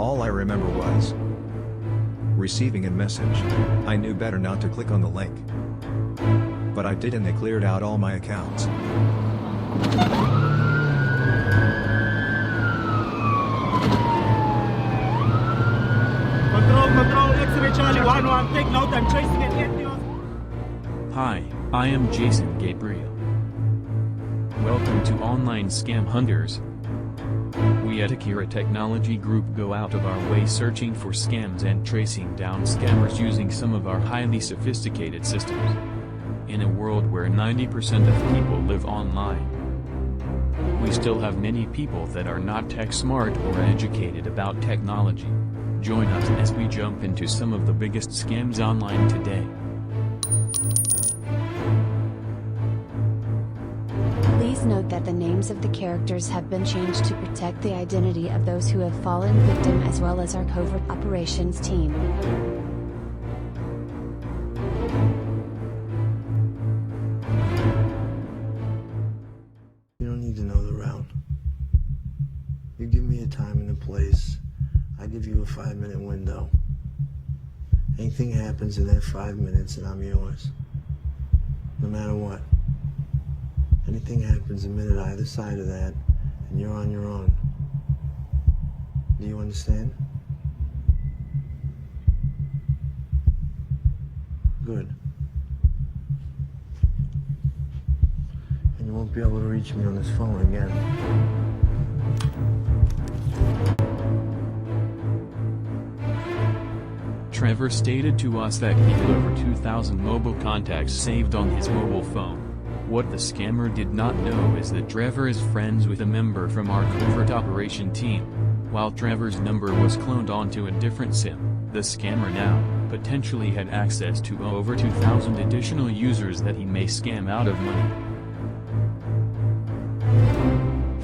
All I remember was receiving a message. I knew better not to click on the link. But I did, and they cleared out all my accounts. Control, X-ray Charlie 1-1, take note, I'm chasing an empty. Hi, I am Jason Gabriel. Welcome to Online Scam Hunters. We at Akira Technology Group go out of our way searching for scams and tracing down scammers using some of our highly sophisticated systems. In a world where 90% of people live online, we still have many people that are not tech smart or educated about technology. Join us as we jump into some of the biggest scams online today. Please note that the names of the characters have been changed to protect the identity of those who have fallen victim as well as our covert operations team. You don't need to know the route. You give me a time and a place, I give you a 5-minute window. Anything happens in that 5 minutes and I'm yours. No matter what. Anything happens a minute either side of that, and you're on your own. Do you understand? Good. And you won't be able to reach me on this phone again. Trevor stated to us that he had over 2,000 mobile contacts saved on his mobile phone. What the scammer did not know is that Trevor is friends with a member from our covert operation team. While Trevor's number was cloned onto a different SIM, the scammer now potentially had access to over 2,000 additional users that he may scam out of money.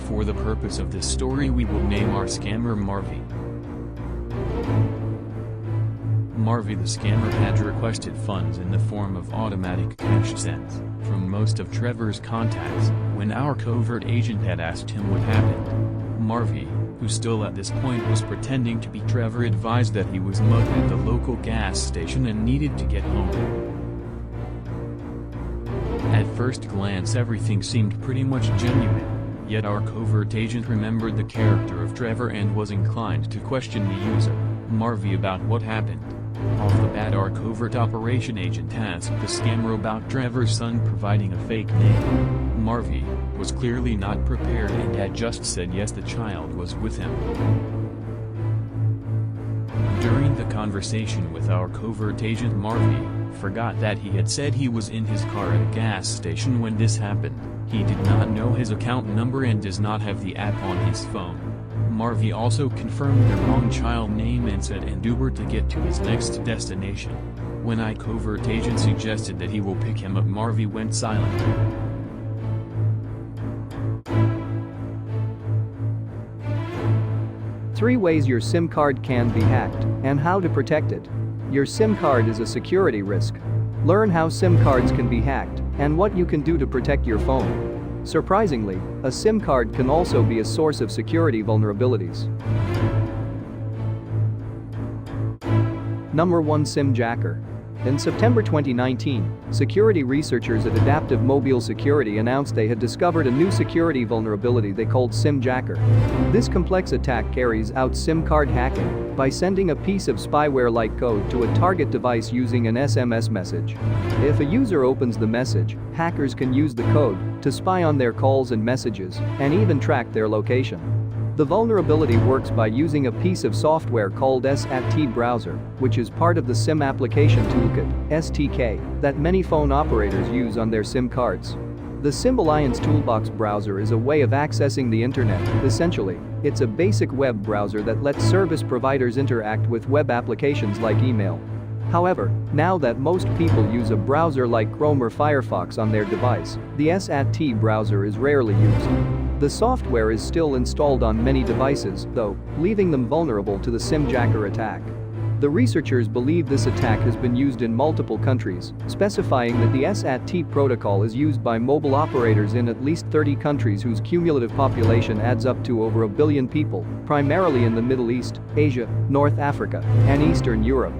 For the purpose of this story, we will name our scammer Marvy. Marvy the scammer had requested funds in the form of automatic cash sends from most of Trevor's contacts. When our covert agent had asked him what happened, Marvy, who still at this point was pretending to be Trevor, advised that he was mugged at the local gas station and needed to get home. At first glance everything seemed pretty much genuine, yet our covert agent remembered the character of Trevor and was inclined to question the user, Marvy, about what happened. Off the bat, our covert operation agent asked the scammer about Trevor's son providing a fake name. Marvy was clearly not prepared and had just said yes, the child was with him. During the conversation with our covert agent, Marvy forgot that he had said he was in his car at a gas station when this happened. He did not know his account number and does not have the app on his phone. Marvy also confirmed the wrong child name and said an Uber to get to his next destination. When our covert agent suggested that he will pick him up, Marvy went silent. Three ways your SIM card can be hacked, and how to protect it. Your SIM card is a security risk. Learn how SIM cards can be hacked, and what you can do to protect your phone. Surprisingly, a SIM card can also be a source of security vulnerabilities. Number 1. SIM Jacker. In September 2019, security researchers at Adaptive Mobile Security announced they had discovered a new security vulnerability they called SIM Jacker. This complex attack carries out SIM card hacking by sending a piece of spyware-like code to a target device using an SMS message. If a user opens the message, hackers can use the code to spy on their calls and messages, and even track their location. The vulnerability works by using a piece of software called SAT Browser, which is part of the SIM Application Toolkit (STK) that many phone operators use on their SIM cards. The SIM Alliance Toolbox browser is a way of accessing the internet. Essentially, it's a basic web browser that lets service providers interact with web applications like email. However, now that most people use a browser like Chrome or Firefox on their device, the SAT browser is rarely used. The software is still installed on many devices, though, leaving them vulnerable to the SIM Jacker attack. The researchers believe this attack has been used in multiple countries, specifying that the SAT protocol is used by mobile operators in at least 30 countries whose cumulative population adds up to over 1 billion people, primarily in the Middle East, Asia, North Africa, and Eastern Europe.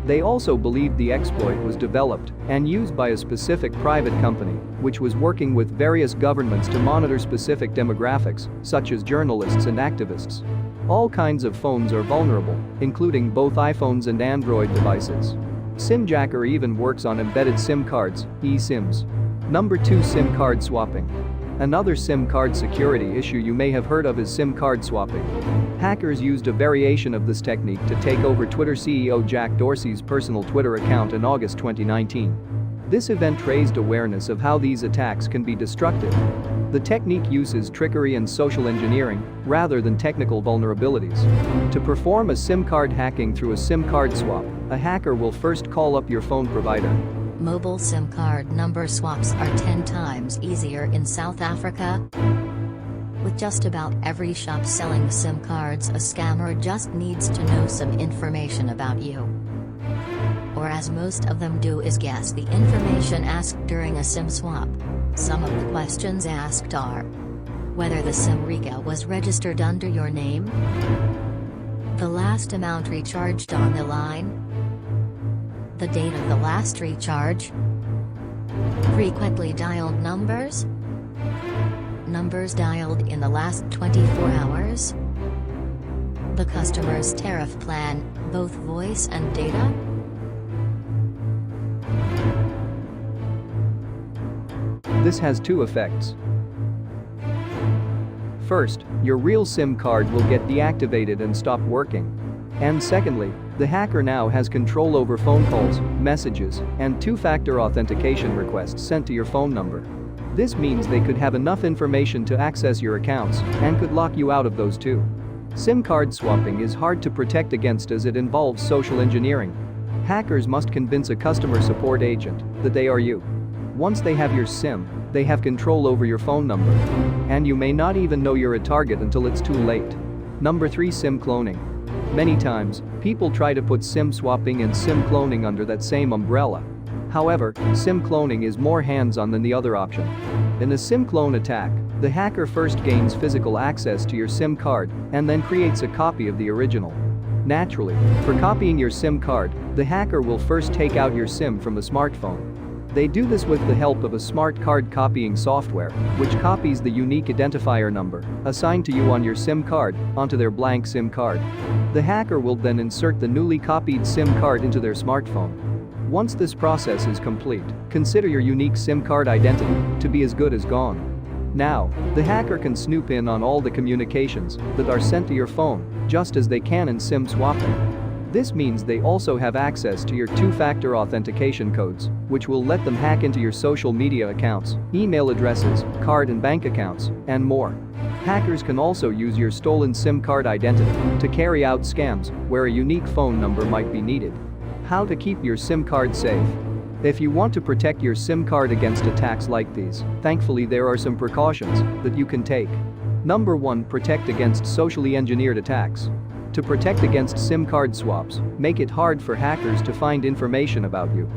They also believed the exploit was developed and used by a specific private company, which was working with various governments to monitor specific demographics, such as journalists and activists. All kinds of phones are vulnerable, including both iPhones and Android devices. SimJacker even works on embedded SIM cards, eSIMs. Number 2. SIM card swapping. Another SIM card security issue you may have heard of is SIM card swapping. Hackers used a variation of this technique to take over Twitter CEO Jack Dorsey's personal Twitter account in August 2019. This event raised awareness of how these attacks can be destructive. The technique uses trickery and social engineering rather than technical vulnerabilities. To perform a SIM card hacking through a SIM card swap, a hacker will first call up your phone provider. Mobile SIM card number swaps are 10 times easier in South Africa. With just about every shop selling SIM cards, a scammer just needs to know some information about you. Or as most of them do is guess the information asked during a SIM swap. Some of the questions asked are: whether the SIM was registered under your name, the last amount recharged on the line, the date of the last recharge, frequently dialed numbers, numbers dialed in the last 24 hours, the customer's tariff plan, both voice and data. This has two effects. First, your real SIM card will get deactivated and stop working. And secondly, the hacker now has control over phone calls, messages, and two-factor authentication requests sent to your phone number. This means they could have enough information to access your accounts and could lock you out of those too. SIM card swapping is hard to protect against as it involves social engineering. Hackers must convince a customer support agent that they are you. Once they have your SIM, they have control over your phone number. And you may not even know you're a target until it's too late. Number 3. SIM cloning. Many times, people try to put SIM swapping and SIM cloning under that same umbrella. However, SIM cloning is more hands-on than the other option. In a SIM clone attack, the hacker first gains physical access to your SIM card and then creates a copy of the original. Naturally, for copying your SIM card, the hacker will first take out your SIM from the smartphone. They do this with the help of a smart card copying software, which copies the unique identifier number assigned to you on your SIM card onto their blank SIM card. The hacker will then insert the newly copied SIM card into their smartphone. Once this process is complete, consider your unique SIM card identity to be as good as gone. Now, the hacker can snoop in on all the communications that are sent to your phone, just as they can in SIM swapping. This means they also have access to your two-factor authentication codes, which will let them hack into your social media accounts, email addresses, card and bank accounts, and more. Hackers can also use your stolen SIM card identity to carry out scams where a unique phone number might be needed. How to keep your SIM card safe. If you want to protect your SIM card against attacks like these, thankfully there are some precautions that you can take. Number 1. Protect against socially engineered attacks. To protect against SIM card swaps, make it hard for hackers to find information about you.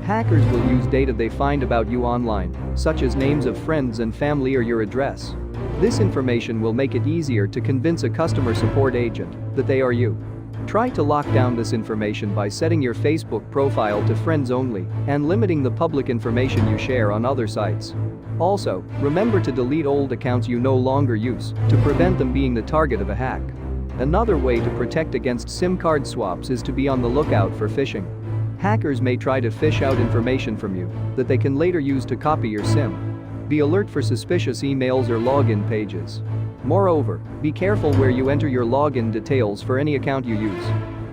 Hackers will use data they find about you online, such as names of friends and family or your address. This information will make it easier to convince a customer support agent that they are you. Try to lock down this information by setting your Facebook profile to friends only and limiting the public information you share on other sites. Also, remember to delete old accounts you no longer use to prevent them being the target of a hack. Another way to protect against SIM card swaps is to be on the lookout for phishing. Hackers may try to fish out information from you that they can later use to copy your SIM. Be alert for suspicious emails or login pages. Moreover, be careful where you enter your login details for any account you use.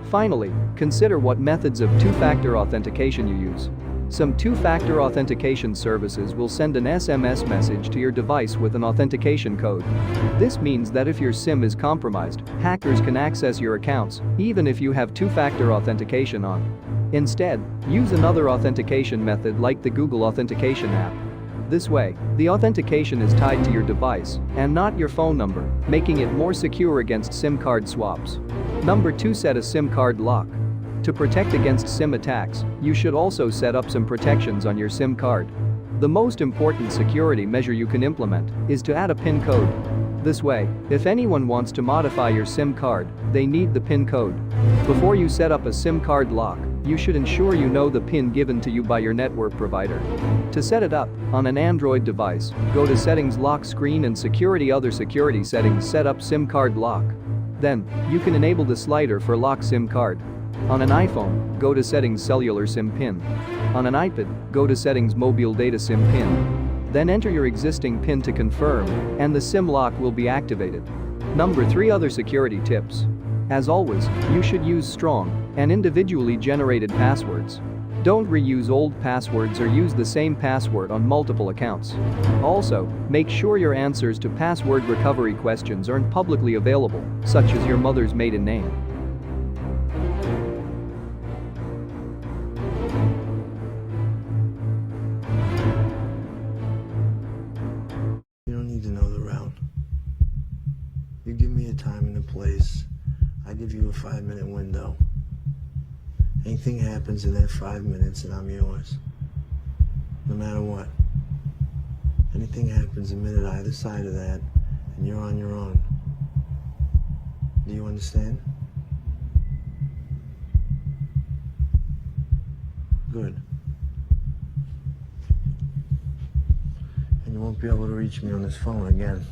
Finally, consider what methods of two-factor authentication you use. Some two-factor authentication services will send an SMS message to your device with an authentication code. This means that if your SIM is compromised, hackers can access your accounts, even if you have two-factor authentication on. Instead, use another authentication method like the Google Authentication app. This way, the authentication is tied to your device and not your phone number, making it more secure against SIM card swaps. Number 2. Set a SIM card lock. To protect against SIM attacks, you should also set up some protections on your SIM card. The most important security measure you can implement is to add a PIN code. This way, if anyone wants to modify your SIM card, they need the PIN code. Before you set up a SIM card lock, you should ensure you know the PIN given to you by your network provider. To set it up, on an Android device, go to Settings Lock Screen and Other Security Settings, set up SIM card lock. Then, you can enable the slider for lock SIM card. On an iPhone, go to Settings Cellular SIM PIN. On an iPad, go to Settings Mobile Data SIM PIN. Then enter your existing PIN to confirm, and the SIM lock will be activated. Number 3 Other security tips. As always, you should use strong and individually generated passwords. Don't reuse old passwords or use the same password on multiple accounts. Also, make sure your answers to password recovery questions aren't publicly available, such as your mother's maiden name. You don't need to know the route. You give me a time and a place. I give you a 5-minute window. Anything happens in that 5 minutes and I'm yours. No matter what. Anything happens a minute either side of that and you're on your own. Do you understand? Good. And you won't be able to reach me on this phone again.